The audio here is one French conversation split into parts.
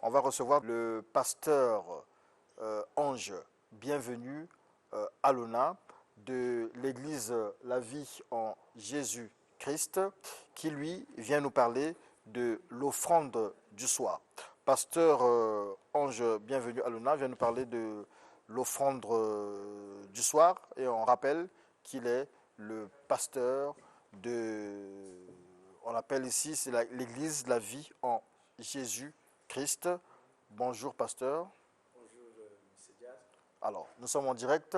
On va recevoir le pasteur Ange Bienvenu Alona de l'église La Vie en Jésus-Christ qui lui vient nous parler de l'offrande du soir. Pasteur Ange Bienvenu Alona vient nous parler de l'offrande du soir et on rappelle qu'il est le pasteur de, on l'appelle ici, c'est l'église La Vie en Jésus-Christ. Bonjour pasteur. Bonjour M. Diaz. Alors, nous sommes en direct.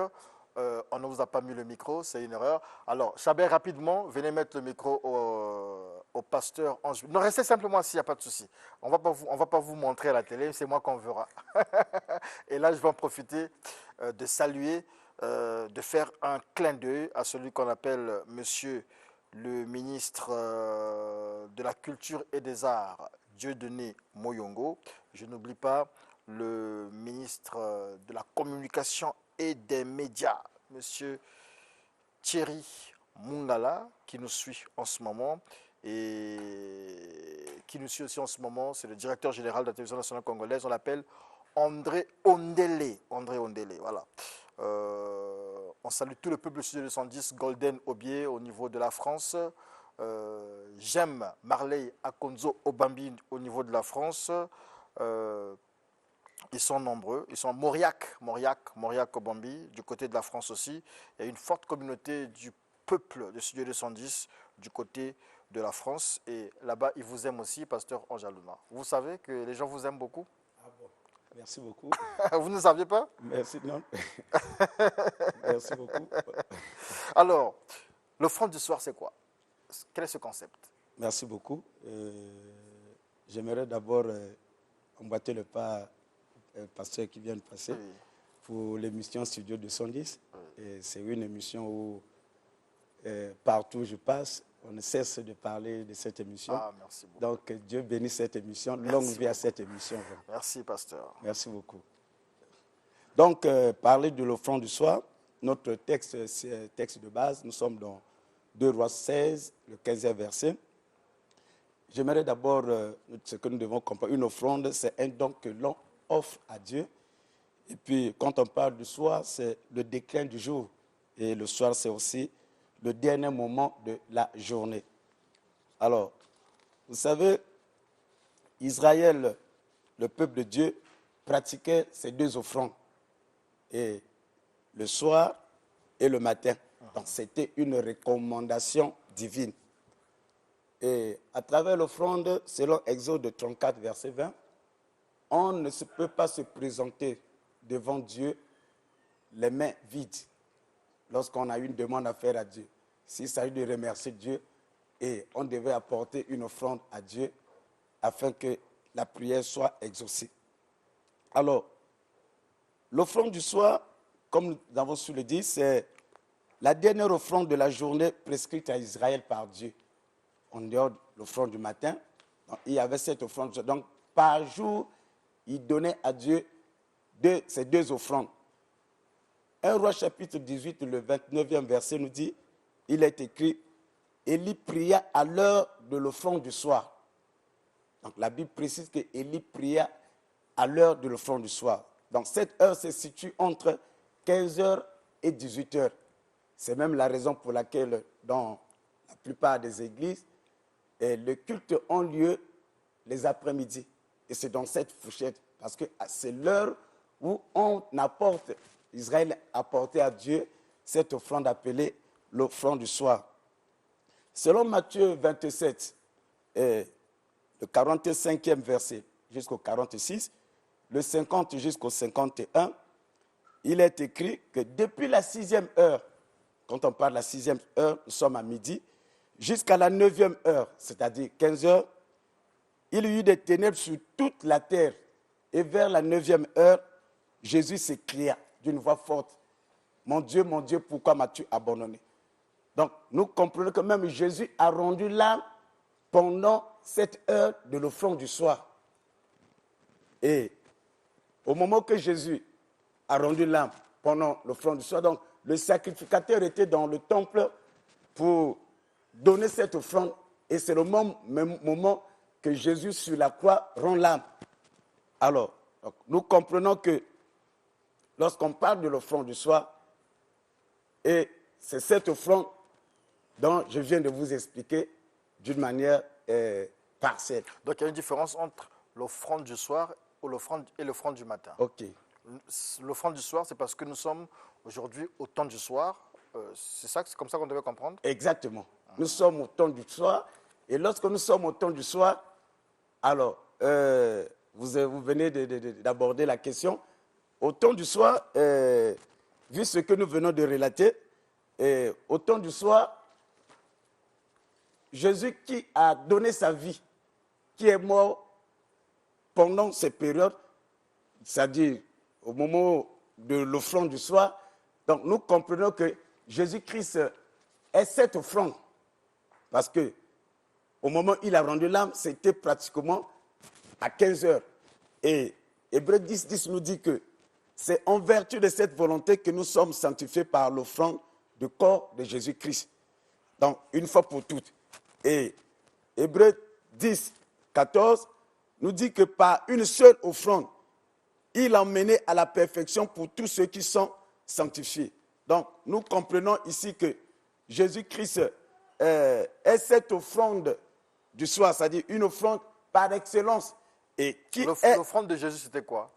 On ne vous a pas mis le micro, c'est une erreur. Alors, Chabert, rapidement, venez mettre le micro au pasteur Ange. Non, restez simplement assis, il n'y a pas de souci. On ne va pas vous montrer à la télé, c'est moi qu'on verra. Et là, je vais en profiter de saluer, de faire un clin d'œil à celui qu'on appelle monsieur le ministre de la Culture et des Arts, Dieudonné Moyongo. Je n'oublie pas le ministre de la Communication et des Médias, monsieur Thierry Mungala, qui nous suit en ce moment. Et qui nous suit aussi en ce moment, c'est le directeur général de la télévision nationale congolaise. On l'appelle André Ondele. André Ondele, voilà. On salue tout le peuple studio 210, Golden Obier au niveau de la France. J'aime Marley Akonzo Obambi au niveau de la France. Ils sont nombreux. Ils sont Mauriac Obambi, du côté de la France aussi. Il y a une forte communauté du peuple de Studio 210 du côté de la France. Et là-bas, ils vous aiment aussi, pasteur Ange Alona. Vous savez que les gens vous aiment beaucoup? Ah bon, merci beaucoup. Vous ne saviez pas? Merci, non. Merci beaucoup. Alors, l'offrande du soir, c'est quoi? Quel est ce concept? Merci beaucoup. J'aimerais d'abord emboîter le pas au pasteur qui vient de passer pour l'émission Studio 210. C'est une émission où partout où je passe, on ne cesse de parler de cette émission. Ah, merci beaucoup. Donc, Dieu bénisse cette émission. Longue vie à cette émission. Merci, pasteur. Merci beaucoup. Donc, parler de l'offrande du soir, notre texte, c'est texte de base. Nous sommes dans 2 Rois 16, le 15e verset. J'aimerais d'abord, ce que nous devons comprendre, une offrande, c'est un don que l'on offre à Dieu. Et puis, quand on parle du soir, c'est le déclin du jour. Et le soir, c'est aussi le dernier moment de la journée. Alors, vous savez, Israël, le peuple de Dieu, pratiquait ces 2 offrandes. Et le soir et le matin. Donc, c'était une recommandation divine. Et à travers l'offrande, selon Exode 34, verset 20, on ne peut pas se présenter devant Dieu les mains vides lorsqu'on a une demande à faire à Dieu. S'il s'agit de remercier Dieu, et on devait apporter une offrande à Dieu afin que la prière soit exaucée. Alors, l'offrande du soir, comme nous avons su le dire, c'est la dernière offrande de la journée prescrite à Israël par Dieu. En dehors de l'offrande du matin, donc, il y avait cette offrande. Donc, par jour, il donnait à Dieu ces 2 offrandes. 1 Roi chapitre 18, le 29e verset nous dit, il est écrit, Élie pria à l'heure de l'offrande du soir. Donc la Bible précise que Élie pria à l'heure de l'offrande du soir. Donc cette heure se situe entre 15h et 18h. C'est même la raison pour laquelle dans la plupart des églises, le culte ont lieu les après-midi. Et c'est dans cette fourchette, parce que c'est l'heure où on apporte, Israël apportait à Dieu cette offrande appelée l'offrande du soir. Selon Matthieu 27, le 45e verset jusqu'au 46, le 50 jusqu'au 51, il est écrit que depuis la 6e heure, quand on parle de la 6e heure, nous sommes à midi, jusqu'à la 9e heure, c'est-à-dire 15 heures, il y eut des ténèbres sur toute la terre. Et vers la 9e heure, Jésus s'écria d'une voix forte, mon Dieu, pourquoi m'as-tu abandonné? Donc, nous comprenons que même Jésus a rendu l'âme pendant cette heure de l'offrande du soir. Et au moment que Jésus a rendu l'âme pendant l'offrande du soir, donc le sacrificateur était dans le temple pour donner cette offrande. Et c'est le même moment que Jésus sur la croix rend l'âme. Alors, donc, nous comprenons que lorsqu'on parle de l'offrande du soir, et c'est cette offrande dont je viens de vous expliquer d'une manière partielle. Donc il y a une différence entre l'offrande du soir et l'offrande du matin. OK. L'offrande du soir, c'est parce que nous sommes aujourd'hui au temps du soir. C'est comme ça qu'on devait comprendre. Exactement. Nous sommes au temps du soir. Et lorsque nous sommes au temps du soir, alors, vous venez d'aborder la question. Au temps du soir, vu ce que nous venons de relater, au temps du soir, Jésus qui a donné sa vie, qui est mort pendant ces périodes, c'est-à-dire au moment de l'offrande du soir, donc nous comprenons que Jésus-Christ est cette offrande. Parce que au moment où il a rendu l'âme, c'était pratiquement à 15 heures. Et Hébreux 10 nous dit que c'est en vertu de cette volonté que nous sommes sanctifiés par l'offrande du corps de Jésus-Christ. Donc, une fois pour toutes. Et Hébreux 14 nous dit que par une seule offrande, il a mené à la perfection pour tous ceux qui sont sanctifiés. Donc, nous comprenons ici que Jésus-Christ est cette offrande du soir, c'est-à-dire une offrande par excellence. Et qui est l'offrande de Jésus, c'était quoi?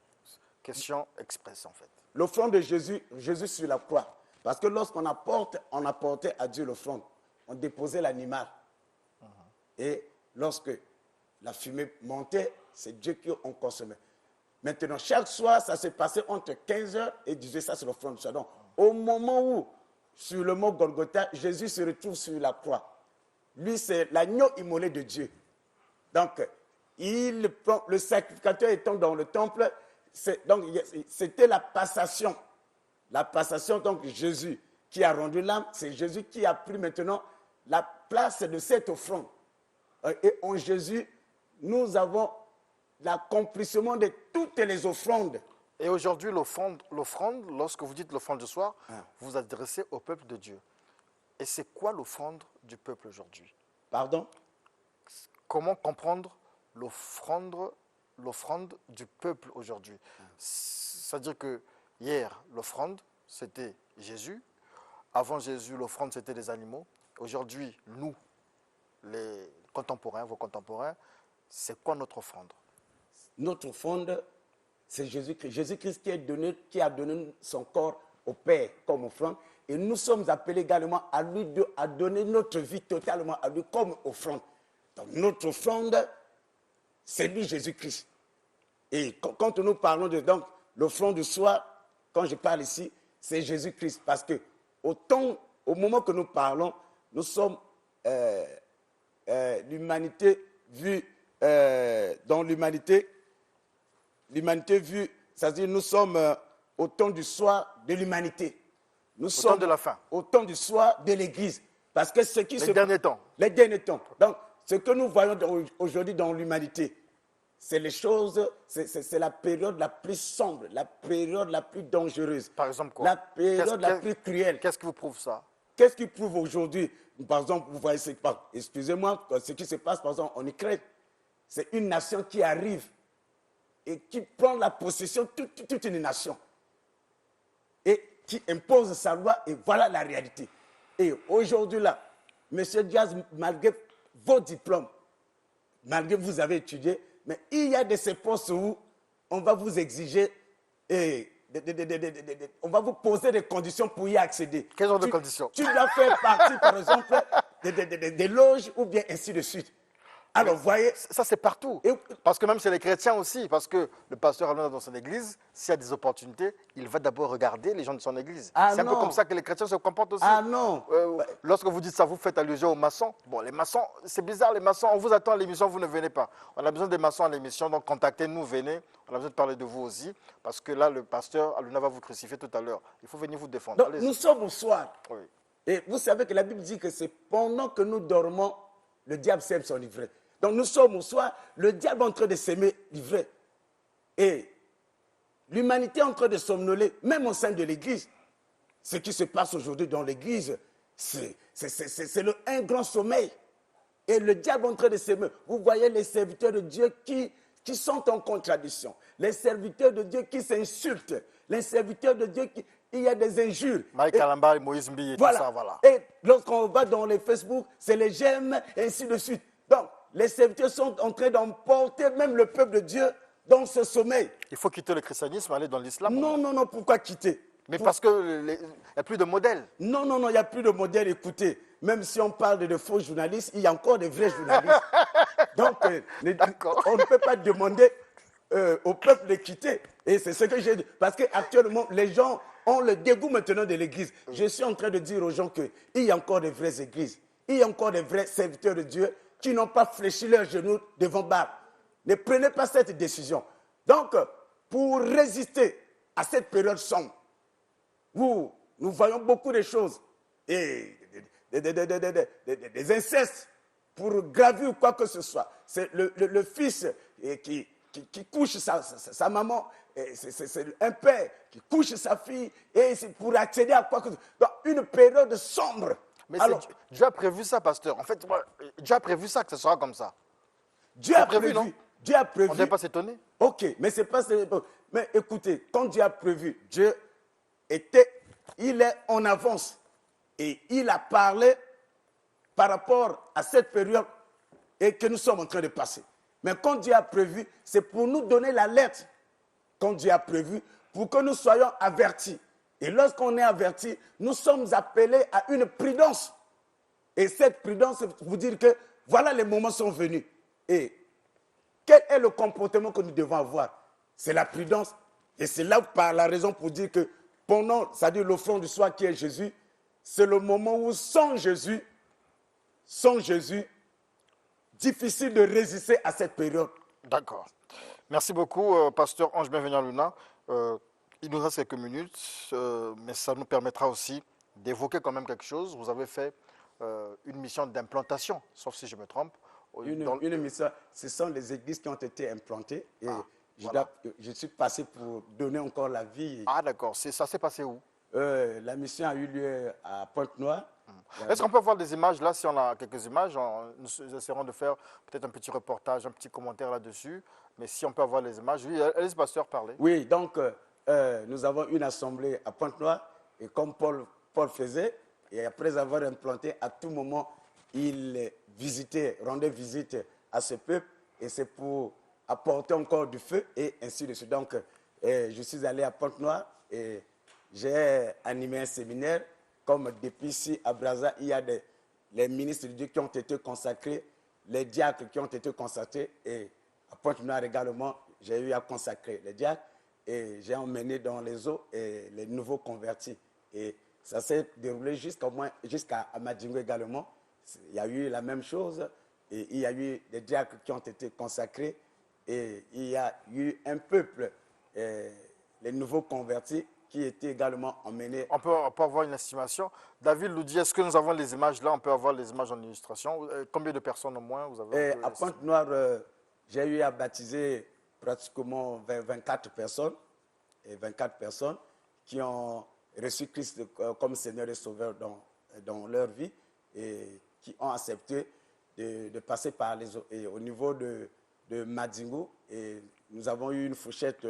Question express, en fait. l'offrande de Jésus sur la croix. Parce que lorsqu'on apportait à Dieu l'offrande, on déposait l'animal. Et lorsque la fumée montait, c'est Dieu qui en consommait. Maintenant, chaque soir, ça se passait entre 15h et 18h, ça c'est l'offrande du soir. Donc, au moment où, sur le mont Golgotha, Jésus se retrouve sur la croix, lui, c'est l'agneau immolé de Dieu. Donc, le sacrificateur étant dans le temple, c'était la passation. La passation, donc Jésus qui a rendu l'âme, c'est Jésus qui a pris maintenant la place de cette offrande. Et en Jésus, nous avons l'accomplissement de toutes les offrandes. Et aujourd'hui, l'offrande, lorsque vous dites l'offrande du soir, vous vous adressez au peuple de Dieu. Et c'est quoi l'offrande du peuple aujourd'hui? Pardon? Comment comprendre l'offrande du peuple aujourd'hui? C'est-à-dire que hier, l'offrande, c'était Jésus. Avant Jésus, l'offrande, c'était des animaux. Aujourd'hui, nous, les contemporains, vos contemporains, c'est quoi notre offrande? Notre offrande, c'est Jésus-Christ. Jésus-Christ qui a donné son corps au Père comme offrande. Et nous sommes appelés également à lui à donner notre vie totalement à lui comme offrande. Donc notre offrande, c'est lui Jésus-Christ. Et quand nous parlons de l'offrande du soir, quand je parle ici, c'est Jésus-Christ. Parce que au moment que nous parlons, nous sommes l'humanité vue dans l'humanité vue, c'est-à-dire nous sommes au temps du soir de l'humanité. Nous sommes temps de la fin. Au temps du soir de l'Église. Parce que ce qui les derniers temps. Les derniers temps. Donc, ce que nous voyons aujourd'hui dans l'humanité, c'est les choses, c'est la période la plus sombre, la période la plus dangereuse. Par exemple quoi? La période la plus cruelle. Qu'est-ce qui vous prouve ça? Qu'est-ce qui prouve aujourd'hui? Par exemple, vous voyez, excusez-moi, ce qui se passe par exemple en Ukraine, c'est une nation qui arrive et qui prend la possession de toute une nation et qui impose sa loi, et voilà la réalité. Et aujourd'hui là, M. Diaz, malgré vos diplômes, malgré que vous avez étudié, mais il y a de ces postes où on va vous exiger et on va vous poser des conditions pour y accéder. Quel genre de conditions? Tu dois faire partie, par exemple, des loges ou bien ainsi de suite. Alors, vous voyez... Ça, c'est partout. Parce que même chez les chrétiens aussi, parce que le pasteur allant dans son église, s'il y a des opportunités, il va d'abord regarder les gens de son église. C'est un peu comme ça que les chrétiens se comportent aussi. Ah non. Lorsque vous dites ça, vous faites allusion aux maçons. Bon, les maçons, c'est bizarre, les maçons, on vous attend à l'émission, vous ne venez pas. On a besoin des maçons à l'émission, donc contactez-nous, venez. On a besoin de parler de vous aussi, parce que là, le pasteur Aluna va vous crucifier tout à l'heure. Il faut venir vous défendre. Donc, nous sommes au soir. Oui. Et vous savez que la Bible dit que c'est pendant que nous dormons, le diable sème son livret. Donc nous sommes au soir, le diable est en train de s'aimer livret. Et l'humanité est en train de somnoler, même au sein de l'Église. Ce qui se passe aujourd'hui dans l'Église, c'est un grand sommeil. Et le diable est en train de s'aimer. Vous voyez les serviteurs de Dieu qui sont en contradiction. Les serviteurs de Dieu qui s'insultent. Les serviteurs de Dieu qui... Il y a des injures. Mike Kalamba et Moïse Mbi et Voilà. tout ça, voilà. Et lorsqu'on va dans les Facebook, c'est les j'aime, et ainsi de suite. Donc, les serviteurs sont en train d'emporter même le peuple de Dieu dans ce sommeil. Il faut quitter le christianisme, aller dans l'islam. Non, non, non, pourquoi quitter? Mais parce qu'il n'y a plus de modèle. Non, non, non, il n'y a plus de modèle. Écoutez, même si on parle de faux journalistes, il y a encore de vrais journalistes. Donc, on ne peut pas demander au peuple de quitter. Et c'est ce que j'ai dit. Parce qu'actuellement, les gens ont le dégoût maintenant de l'Église. Je suis en train de dire aux gens qu'il y a encore de vraies églises. Il y a encore de vrais serviteurs de Dieu qui n'ont pas fléchi leurs genoux devant Baal. Ne prenez pas cette décision. Donc, pour résister à cette période sombre, nous voyons beaucoup de choses. Et des incestes pour gravir ou quoi que ce soit. C'est le fils qui couche sa maman, c'est un père qui couche sa fille, et c'est pour accéder à quoi que ce soit. Dans une période sombre. Mais Dieu a prévu ça, pasteur. En fait, Dieu a prévu ça, que ce sera comme ça. Dieu a prévu, non? Dieu a prévu. On ne doit pas s'étonner. Ok, mais c'est pas... Mais écoutez, quand Dieu a prévu, Dieu il est en avance. Et il a parlé par rapport à cette période et que nous sommes en train de passer. Mais quand Dieu a prévu, c'est pour nous donner l'alerte. Quand Dieu a prévu, pour que nous soyons avertis. Et lorsqu'on est avertis, nous sommes appelés à une prudence. Et cette prudence, c'est pour vous dire que voilà, les moments sont venus. Et quel est le comportement que nous devons avoir? C'est la prudence. Et c'est là par la raison pour dire que pendant, c'est-à-dire l'offrande du soir qui est Jésus, c'est le moment où sans Jésus, difficile de résister à cette période. D'accord. Merci beaucoup, pasteur Ange Bienvenue Luna. Il nous reste quelques minutes, mais ça nous permettra aussi d'évoquer quand même quelque chose. Vous avez fait une mission d'implantation, sauf si je me trompe. Une mission, ce sont les églises qui ont été implantées et voilà. je suis passé pour donner encore la vie. Ah d'accord, ça s'est passé où? La mission a eu lieu à Pointe-Noire. Est-ce qu'on peut voir des images là? Si on a quelques images, nous essaierons de faire peut-être un petit reportage, un petit commentaire là-dessus. Mais si on peut avoir les images, oui, allez-y, pasteur, parlez. Oui, donc nous avons une assemblée à Pointe-Noire et comme Paul faisait, et après avoir implanté, à tout moment, il rendait visite à ce peuple et c'est pour apporter encore du feu et ainsi de suite. Donc, je suis allé à Pointe-Noire et j'ai animé un séminaire. Comme depuis ici à Brazza, il y a les ministres de Dieu qui ont été consacrés, les diacres qui ont été consacrés, et à Pointe-Noire également, j'ai eu à consacrer les diacres, et j'ai emmené dans les eaux et les nouveaux convertis. Et ça s'est déroulé jusqu'à Madingo également. Il y a eu la même chose, et il y a eu des diacres qui ont été consacrés, et il y a eu un peuple, les nouveaux convertis, qui était également emmené. On peut avoir une estimation. David nous dit, est-ce que nous avons les images là? On peut avoir les images en illustration. Combien de personnes au moins vous avez? À Pointe-Noire, j'ai eu à baptiser pratiquement 24 personnes. Et 24 personnes qui ont reçu Christ comme Seigneur et Sauveur dans leur vie et qui ont accepté de passer par les eaux. Et au niveau de Madingo, et nous avons eu une fourchette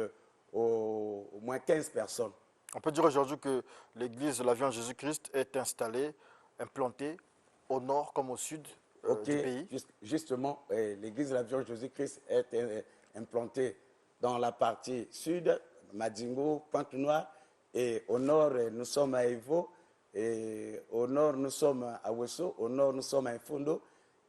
au moins 15 personnes. On peut dire aujourd'hui que l'église de la vie en Jésus-Christ est installée, implantée au nord comme au sud du pays. Justement, l'église de la vie en Jésus-Christ est implantée dans la partie sud, Madingo, Pointe-Noire, et au nord, nous sommes à Evo, et au nord, nous sommes à Wesso, au nord, nous sommes à Infondo,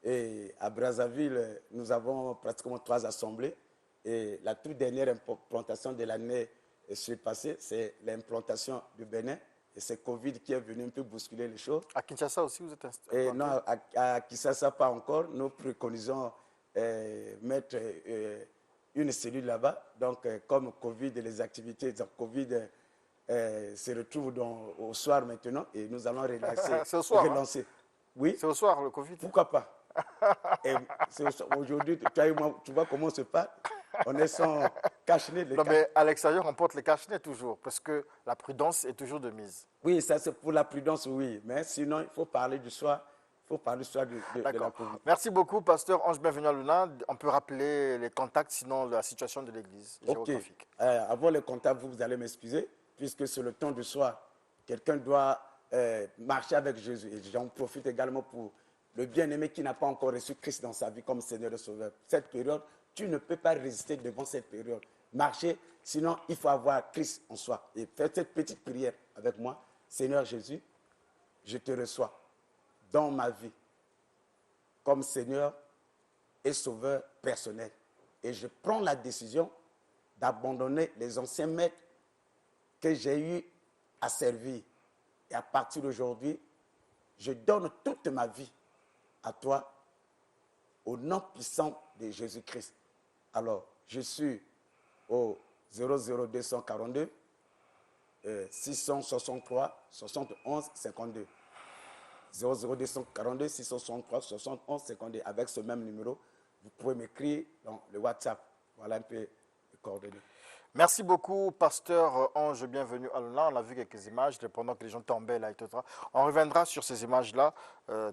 et à Brazzaville, nous avons pratiquement 3 assemblées. Et la toute dernière implantation de l'année passée, c'est l'implantation du Bénin. Et c'est Covid qui est venu un peu bousculer les choses. À Kinshasa aussi, vous êtes installé? Non, à Kinshasa, pas encore. Nous préconisons mettre une cellule là-bas. Donc, comme Covid, les activités de Covid se retrouve au soir maintenant et nous allons relancer. C'est au soir, hein? relancer. Oui, C'est au soir, le Covid. pourquoi pas? Aujourd'hui, tu vois comment on se parle. On est sans cache-nez. Non, mais à l'extérieur, on porte les cache-nez toujours, parce que la prudence est toujours de mise. Oui, ça c'est pour la prudence, oui. Mais sinon, il faut parler du soir. Il faut parler du soir de la D'accord. Covid. Merci beaucoup, pasteur Ange Bienvenu à Luna. On peut rappeler les contacts, sinon la situation de l'église Ok. géographique. Avant le contact, vous allez m'excuser, puisque c'est le temps du soir. Quelqu'un doit marcher avec Jésus. Et j'en profite également pour le bien-aimé qui n'a pas encore reçu Christ dans sa vie comme Seigneur et Sauveur. Cette période, tu ne peux pas résister devant cette période. Marcher, sinon il faut avoir Christ en soi. Et faites cette petite prière avec moi. Seigneur Jésus, je te reçois dans ma vie comme Seigneur et Sauveur personnel. Et je prends la décision d'abandonner les anciens maîtres que j'ai eu à servir. Et à partir d'aujourd'hui, je donne toute ma vie à toi au nom puissant de Jésus-Christ. Alors, je suis au 00242 663 71 52. 00242 663 71 52. Avec ce même numéro, vous pouvez m'écrire dans le WhatsApp. Voilà un peu les coordonnées. Merci beaucoup, pasteur Ange Bienvenu à Luna. On a vu quelques images pendant que les gens tombaient là, etc. On reviendra sur ces images-là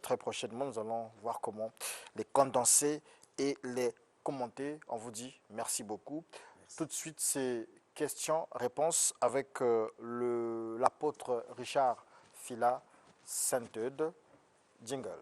très prochainement. Nous allons voir comment les condenser et les commenter. On vous dit merci beaucoup. Merci. Tout de suite, c'est questions-réponses avec l'apôtre Richard Fila Sainte-Eude. Jingle.